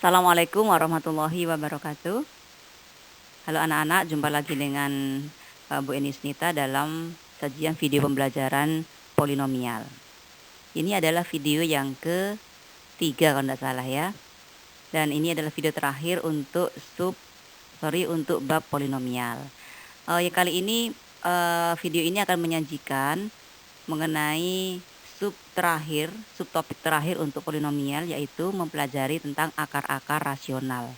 Assalamualaikum warahmatullahi wabarakatuh. Halo anak-anak, jumpa lagi dengan Bu Enisnita dalam sajian video pembelajaran polinomial. Ini adalah video yang ketiga kalau tidak salah ya. Dan ini adalah video terakhir untuk untuk bab polinomial. Kali ini video ini akan menyajikan mengenai subtopik terakhir untuk polinomial, yaitu mempelajari tentang akar-akar rasional.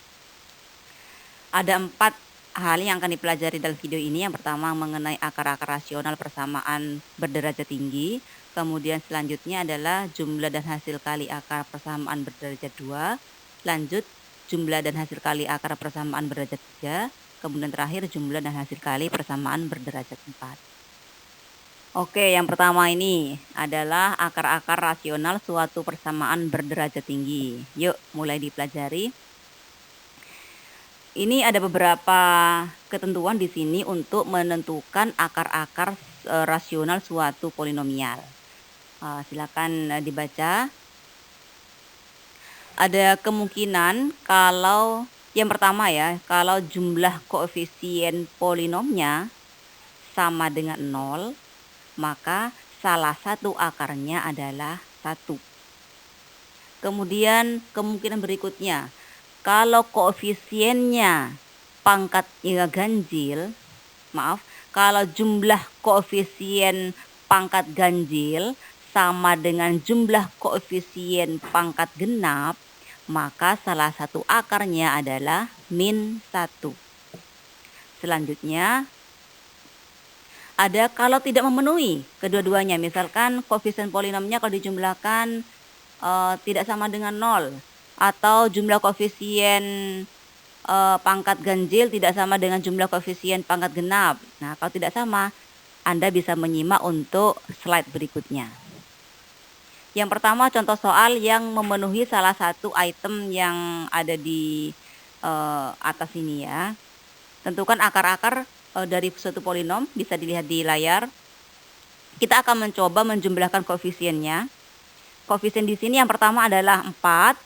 Ada 4 hal yang akan dipelajari dalam video ini. Yang pertama mengenai akar-akar rasional persamaan berderajat tinggi. Kemudian selanjutnya adalah jumlah dan hasil kali akar persamaan berderajat 2. Lanjut jumlah dan hasil kali akar persamaan berderajat 3. Kemudian terakhir jumlah dan hasil kali persamaan berderajat 4. Oke, yang pertama ini adalah akar-akar rasional suatu persamaan berderajat tinggi. Yuk, mulai dipelajari. Ini ada beberapa ketentuan di sini untuk menentukan akar-akar rasional suatu polinomial. Silakan dibaca. Ada kemungkinan kalau yang pertama ya, kalau jumlah koefisien polinomnya sama dengan 0, maka salah satu akarnya adalah 1. Kemudian kemungkinan berikutnya, kalau koefisiennya pangkatnya ganjil, kalau jumlah koefisien pangkat ganjil sama dengan jumlah koefisien pangkat genap, maka salah satu akarnya adalah -1. Selanjutnya, ada kalau tidak memenuhi kedua-duanya, misalkan koefisien polinomnya kalau dijumlahkan tidak sama dengan 0, atau jumlah koefisien pangkat ganjil tidak sama dengan jumlah koefisien pangkat genap. Nah, kalau tidak sama, Anda bisa menyimak untuk slide berikutnya. Yang pertama, contoh soal yang memenuhi salah satu item yang ada di atas ini ya. Tentukan akar-akar dari suatu polinom, bisa dilihat di layar. Kita akan mencoba menjumlahkan koefisiennya. Koefisien di sini yang pertama adalah 4,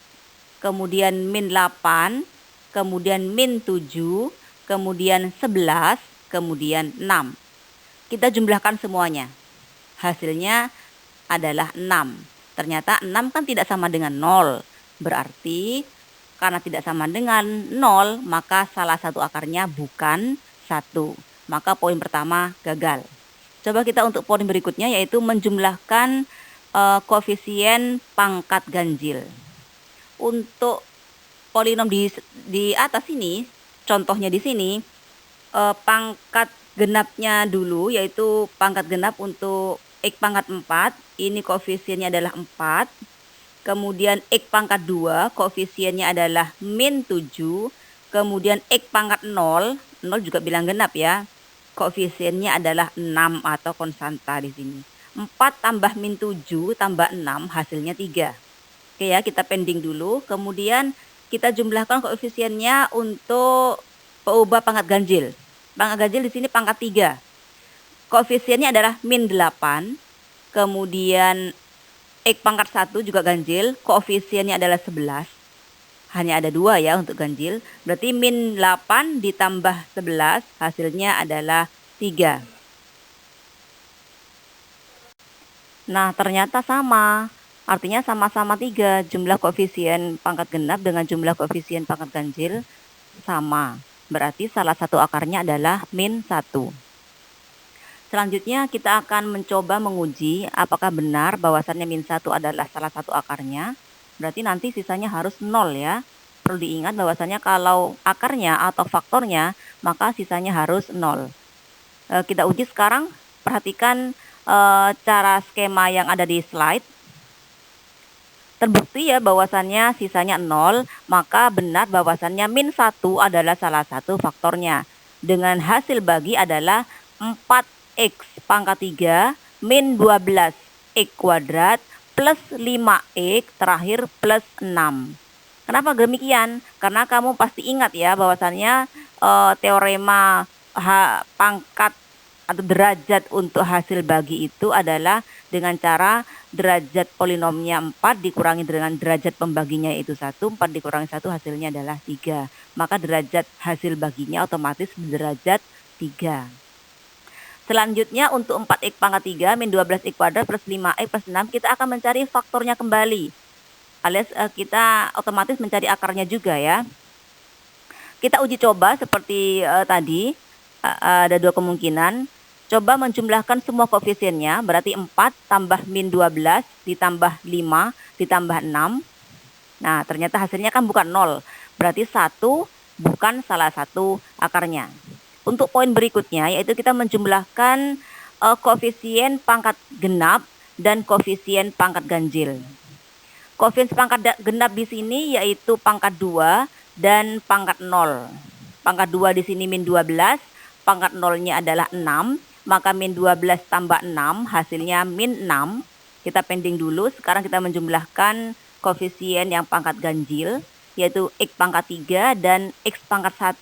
kemudian -8, kemudian -7, kemudian 11, kemudian 6. Kita jumlahkan semuanya. Hasilnya adalah 6. Ternyata 6 kan tidak sama dengan 0. Berarti karena tidak sama dengan 0, maka salah satu akarnya bukan 1. Maka poin pertama gagal. Coba kita untuk poin berikutnya, yaitu menjumlahkan koefisien pangkat ganjil. Untuk polinom di atas ini, contohnya di sini, pangkat genapnya dulu, yaitu pangkat genap untuk X pangkat 4, ini koefisiennya adalah 4. Kemudian X pangkat 2, koefisiennya adalah -7. Kemudian X pangkat 0 juga bilang genap ya. Koefisiennya adalah 6 atau konstanta di sini. 4 tambah -7 tambah 6 hasilnya 3. Oke ya, kita pending dulu. Kemudian kita jumlahkan koefisiennya untuk peubah pangkat ganjil. Pangkat ganjil di sini pangkat 3. Koefisiennya adalah -8. Kemudian X pangkat 1 juga ganjil, koefisiennya adalah 11. Hanya ada 2 ya untuk ganjil. Berarti -8 ditambah 11 hasilnya adalah 3. Nah, ternyata sama. Artinya sama-sama 3. Jumlah koefisien pangkat genap dengan jumlah koefisien pangkat ganjil sama. Berarti salah satu akarnya adalah -1. Selanjutnya kita akan mencoba menguji apakah benar bahwasannya -1 adalah salah satu akarnya. Berarti nanti sisanya harus 0 ya. Perlu diingat bahwasannya kalau akarnya atau faktornya, maka sisanya harus 0. Kita uji sekarang. Perhatikan cara skema yang ada di slide. Terbukti ya bahwasannya sisanya 0, maka benar bahwasannya -1 adalah salah satu faktornya. Dengan hasil bagi adalah 4x pangkat 3 -12 x kuadrat plus 5x terakhir plus 6. Kenapa demikian? Karena kamu pasti ingat ya bahwasannya teorema pangkat atau derajat untuk hasil bagi itu adalah dengan cara derajat polinomnya 4 dikurangi dengan derajat pembaginya yaitu 1, 4 dikurangi 1 hasilnya adalah 3. Maka derajat hasil baginya otomatis derajat 3. Selanjutnya untuk 4x pangkat 3 min 12x kuadrat plus 5x plus 6 kita akan mencari faktornya kembali. Alias kita otomatis mencari akarnya juga ya. Kita uji coba seperti tadi, ada dua kemungkinan. Coba menjumlahkan semua koefisiennya, berarti 4 tambah min 12 ditambah 5 ditambah 6. Nah, ternyata hasilnya kan bukan 0, berarti 1 bukan salah satu akarnya. Untuk poin berikutnya, yaitu kita menjumlahkan koefisien pangkat genap dan koefisien pangkat ganjil. Koefisien pangkat genap di sini yaitu pangkat 2 dan pangkat 0. Pangkat 2 di sini min 12, pangkat 0-nya adalah 6, maka min 12 tambah 6 hasilnya min 6. Kita pending dulu, sekarang kita menjumlahkan koefisien yang pangkat ganjil yaitu x pangkat 3 dan x pangkat 1.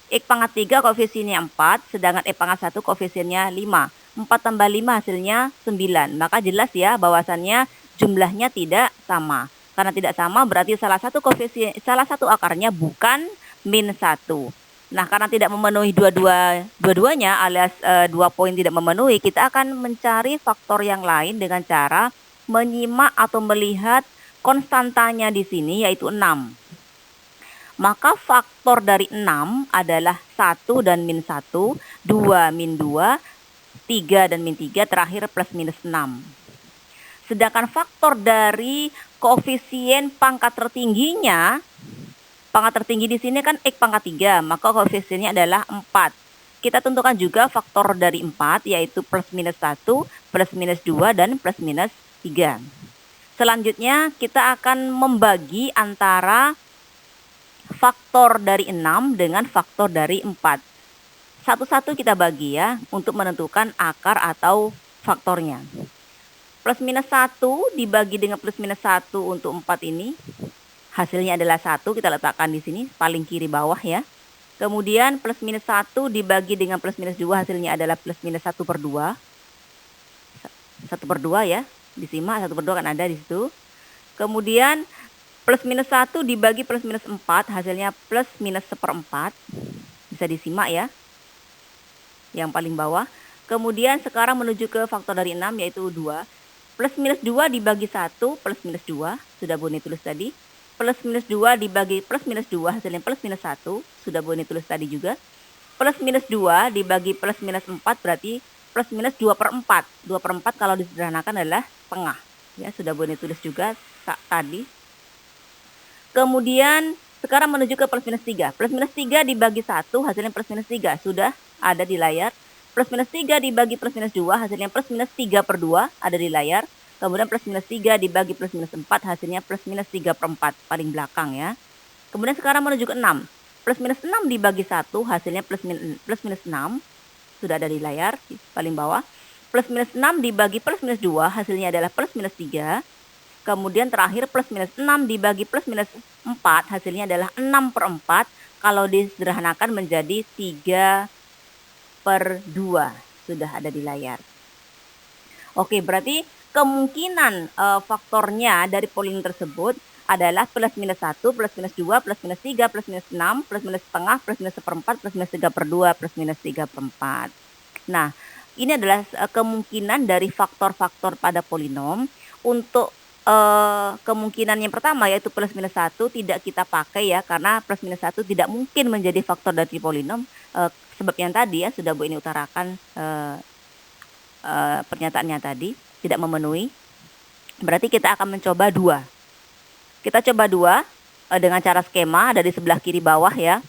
X pangkat 3 koefisiennya 4, sedangkan x pangkat 1 koefisiennya 5. 4 tambah 5 hasilnya 9. Maka jelas ya bahwasannya jumlahnya tidak sama. Karena tidak sama berarti salah satu akarnya bukan min 1. Nah, karena tidak memenuhi dua-duanya alias 2 poin tidak memenuhi, kita akan mencari faktor yang lain dengan cara menyimak atau melihat konstantanya di sini yaitu 6. Maka faktor dari 6 adalah 1 dan min 1, 2 min 2, 3 dan min 3, terakhir plus minus 6. Sedangkan faktor dari koefisien pangkat tertingginya, pangkat tertinggi di sini kan x pangkat 3, maka koefisiennya adalah 4. Kita tentukan juga faktor dari 4 yaitu plus minus 1, plus minus 2, dan plus minus 3. Selanjutnya kita akan membagi antara faktor dari 6 dengan faktor dari 4. Satu-satu kita bagi ya untuk menentukan akar atau faktornya. Plus minus 1 dibagi dengan plus minus 1 untuk 4 ini. Hasilnya adalah 1, kita letakkan di sini paling kiri bawah ya. Kemudian plus minus 1 dibagi dengan plus minus 2 hasilnya adalah plus minus 1 per 2. 1 per 2 ya, disimak 1 per 2 kan ada di situ. Kemudian plus minus 1 dibagi plus minus 4 hasilnya plus minus seperempat. Bisa disimak ya, yang paling bawah. Kemudian sekarang menuju ke faktor dari 6 yaitu 2. Plus minus 2 dibagi 1 plus minus 2, sudah Boni tulis tadi. Plus minus 2 dibagi plus minus 2 hasilnya plus minus 1, sudah Boni tulis tadi juga. Plus minus 2 dibagi plus minus 4 berarti plus minus 2 per 4. 2 per 4 kalau disederhanakan adalah setengah. Ya, sudah Boni tulis juga tadi. Kemudian sekarang menuju ke plus minus 3. Plus minus 3 dibagi 1 hasilnya plus minus 3, sudah ada di layar. Plus minus 3 dibagi plus minus 2 hasilnya plus minus 3 per 2 ada di layar. Kemudian plus minus 3 dibagi plus minus 4 hasilnya plus minus 3 per 4 paling belakang ya. Kemudian sekarang menuju ke 6. Plus minus 6 dibagi 1 hasilnya plus minus 6. Sudah ada di layar paling bawah. Plus minus 6 dibagi plus minus 2 hasilnya adalah plus minus 3. Kemudian terakhir plus minus 6 dibagi plus minus 4 hasilnya adalah 6 per 4. Kalau disederhanakan menjadi 3 per 2, sudah ada di layar. Oke, berarti kemungkinan faktornya dari polinom tersebut adalah plus minus 1, plus minus 2, plus minus 3, plus minus 6, plus minus setengah, plus minus seperempat, plus minus 3 per 2, plus minus 3 per 4. Nah, ini adalah kemungkinan dari faktor-faktor pada polinom. Untuk kemungkinan yang pertama yaitu plus minus 1 tidak kita pakai ya, karena plus minus 1 tidak mungkin menjadi faktor dari polinom. Sebab yang tadi ya sudah Bu ini utarakan pernyataannya tadi tidak memenuhi. Berarti kita akan mencoba 2. Kita coba 2 dengan cara skema ada di sebelah kiri bawah ya.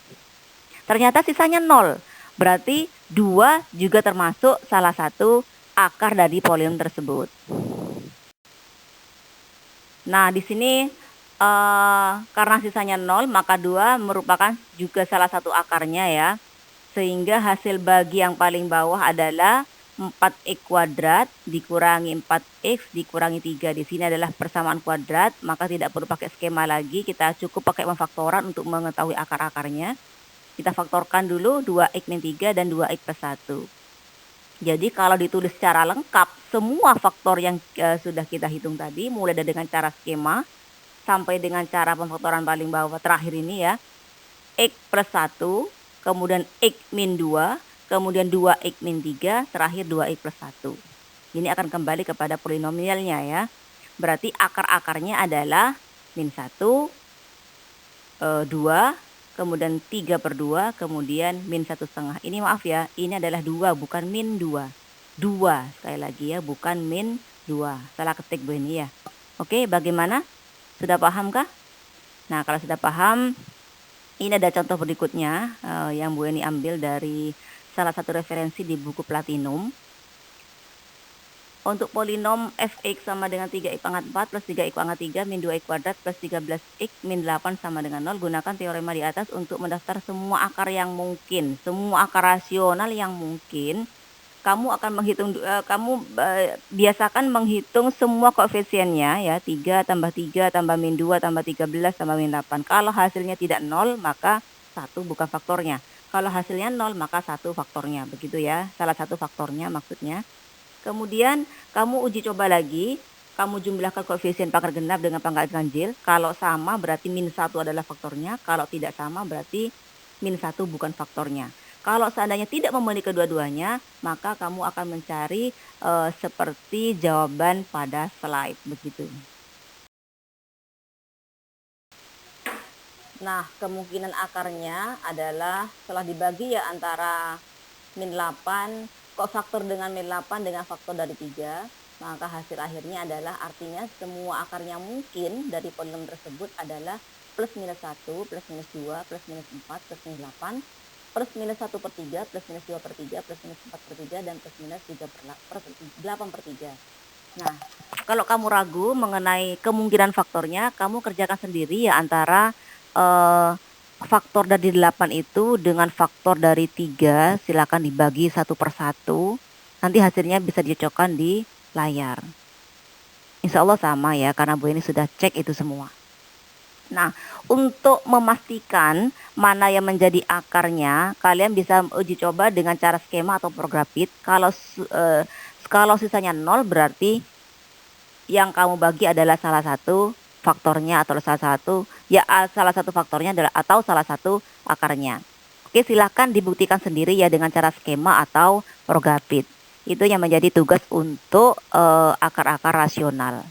Ternyata sisanya 0. Berarti 2 juga termasuk salah satu akar dari polinom tersebut. Nah, di sini karena sisanya 0 maka 2 merupakan juga salah satu akarnya ya. Sehingga hasil bagi yang paling bawah adalah 4x kuadrat dikurangi 4x dikurangi 3. Di sini adalah persamaan kuadrat, maka tidak perlu pakai skema lagi. Kita cukup pakai pemfaktoran untuk mengetahui akar-akarnya. Kita faktorkan dulu 2x min 3 dan 2x plus 1. Jadi kalau ditulis secara lengkap, semua faktor yang sudah kita hitung tadi, mulai dari dengan cara skema, sampai dengan cara pemfaktoran paling bawah terakhir ini ya, X plus 1, kemudian X min 2, kemudian 2X min 3, terakhir 2X plus 1. Ini akan kembali kepada polinomialnya ya. Berarti akar-akarnya adalah min 1, 2, kemudian 3/2, kemudian min 1/2. Ini maaf ya, ini adalah 2, bukan min 2. 2, sekali lagi ya, bukan min 2. Salah ketik Bu ini ya. Oke, bagaimana? Sudah paham kah? Nah, kalau sudah paham, ini ada contoh berikutnya yang Bu Eni ambil dari salah satu referensi di buku Platinum. Untuk polinom fx sama dengan 3x pangkat 4 plus 3x pangkat 3 min 2x kuadrat plus 13x min 8 sama dengan 0. Gunakan teorema di atas untuk mendaftar semua akar yang mungkin, semua akar rasional yang mungkin. Kamu akan menghitung, biasakan menghitung semua koefisiennya ya, 3 tambah 3 tambah min 2 tambah 13 tambah min 8. Kalau hasilnya tidak 0, maka 1 bukan faktornya. Kalau hasilnya 0, maka 1 faktornya, begitu ya, salah satu faktornya maksudnya. Kemudian kamu uji coba lagi, kamu jumlahkan koefisien pangkat genap dengan pangkat ganjil. Kalau sama berarti min 1 adalah faktornya, kalau tidak sama berarti min 1 bukan faktornya. Kalau seandainya tidak memenuhi kedua-duanya, maka kamu akan mencari seperti jawaban pada slide begitu. Nah, kemungkinan akarnya adalah setelah dibagi ya antara min 8, faktor dengan min 8 dengan faktor dari 3, maka hasil akhirnya adalah artinya semua akarnya mungkin dari polinom tersebut adalah plus minus 1, plus minus 2, plus minus 4, plus minus 8, plus minus 1/3, plus minus 2/3, plus minus 4/3, dan plus minus 8/3. Nah, kalau kamu ragu mengenai kemungkinan faktornya, kamu kerjakan sendiri ya antara faktor dari 8 itu dengan faktor dari 3, silakan dibagi 1/1. Nanti hasilnya bisa dicocokkan di layar. Insya Allah sama ya, karena Bu ini sudah cek itu semua. Nah, untuk memastikan mana yang menjadi akarnya, kalian bisa uji coba dengan cara skema atau prografit. Kalau sisanya 0 berarti yang kamu bagi adalah salah satu faktornya atau salah satu faktornya adalah atau salah satu akarnya. Oke, silahkan dibuktikan sendiri ya dengan cara skema atau prografit. Itu yang menjadi tugas untuk akar-akar rasional.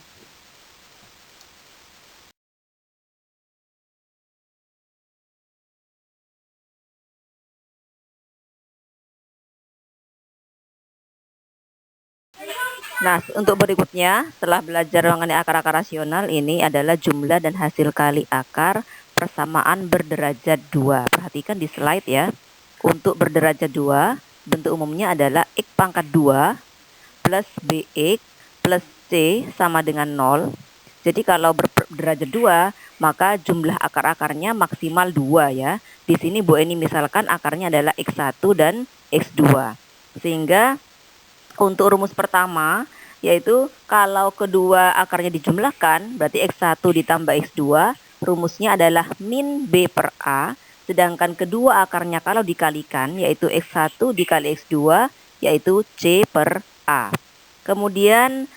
Nah, untuk berikutnya, setelah belajar mengenai akar-akar rasional, ini adalah jumlah dan hasil kali akar persamaan berderajat 2. Perhatikan di slide ya. Untuk berderajat 2, bentuk umumnya adalah X pangkat 2 plus BX plus C sama dengan 0. Jadi kalau berderajat 2, maka jumlah akar-akarnya maksimal 2 ya. Di sini Bu Eni misalkan akarnya adalah X1 dan X2. Sehingga untuk rumus pertama, yaitu kalau kedua akarnya dijumlahkan, berarti X1 ditambah X2, rumusnya adalah min B per A, sedangkan kedua akarnya kalau dikalikan, yaitu X1 dikali X2, yaitu C per A. Kemudian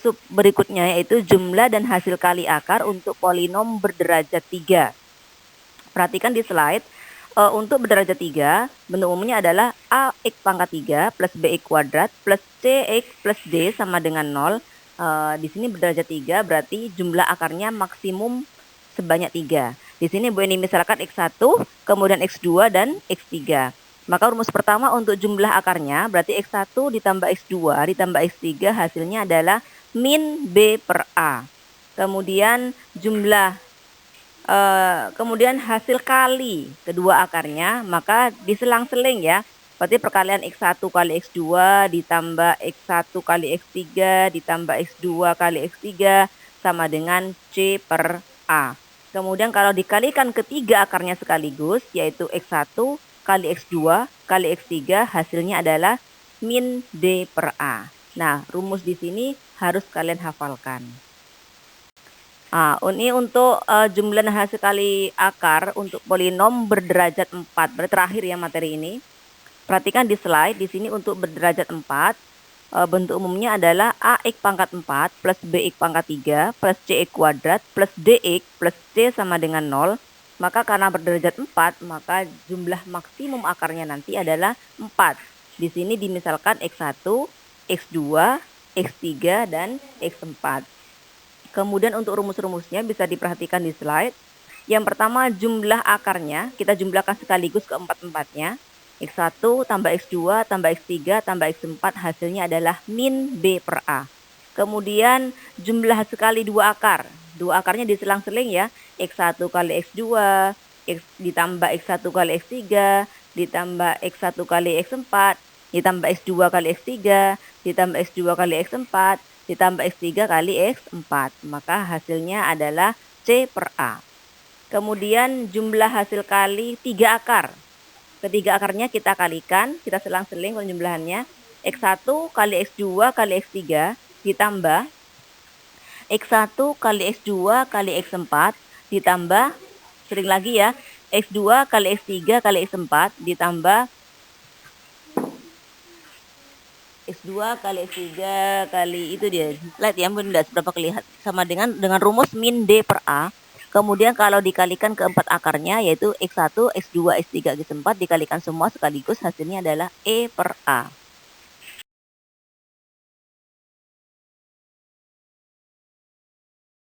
sub berikutnya yaitu jumlah dan hasil kali akar untuk polinom berderajat 3. Perhatikan di slide. Untuk berderajat 3, bentuk umumnya adalah AX pangkat 3 plus BX kuadrat plus CX plus D sama dengan 0. Di sini berderajat 3 berarti jumlah akarnya maksimum sebanyak 3. Di sini Bu Eni misalkan X1, kemudian X2 dan X3. Maka rumus pertama untuk jumlah akarnya berarti X1 ditambah X2 ditambah X3 hasilnya adalah min B per A. Kemudian kemudian hasil kali kedua akarnya, maka diselang-seling ya. Berarti perkalian X1 kali X2 ditambah X1 kali X3 ditambah X2 kali X3 sama dengan C per A. Kemudian kalau dikalikan ketiga akarnya sekaligus, yaitu X1 kali X2 kali X3, hasilnya adalah min D per A. Nah, rumus di sini harus kalian hafalkan. Nah, ini untuk jumlah dan hasil kali akar untuk polinom berderajat 4. Berarti terakhir ya materi ini. Perhatikan di slide, di sini untuk berderajat 4, bentuk umumnya adalah AX pangkat 4 plus BX pangkat 3 plus CX kuadrat plus DX plus C sama dengan 0. Maka karena berderajat 4, maka jumlah maksimum akarnya nanti adalah 4. Di sini dimisalkan X1, X2, X3, dan X4. Kemudian untuk rumus-rumusnya bisa diperhatikan di slide. Yang pertama, jumlah akarnya kita jumlahkan sekaligus ke empat-empatnya. X1 tambah X2 tambah X3 tambah X4 hasilnya adalah min B per A. Kemudian jumlah sekali dua akar. Dua akarnya diselang-seling ya. X1 kali X2 ditambah X1 kali X3 ditambah X1 kali X4 ditambah X2 kali X3 ditambah X2 kali X4 ditambah X3 kali X4. Maka hasilnya adalah C per A. Kemudian jumlah hasil kali 3 akar. Ketiga akarnya kita kalikan, kita selang-seling penjumlahannya. X1 kali X2 kali X3 ditambah X1 kali X2 kali X4 ditambah, sering lagi ya, X2 kali X3 kali X4 ditambah X2 kali X3 kali itu dia. Lihat ya, mungkin tidak seberapa kelihatan, sama dengan rumus min D per A. Kemudian kalau dikalikan keempat akarnya yaitu X1, X2, X3, X4 dikalikan semua sekaligus hasilnya adalah E per A.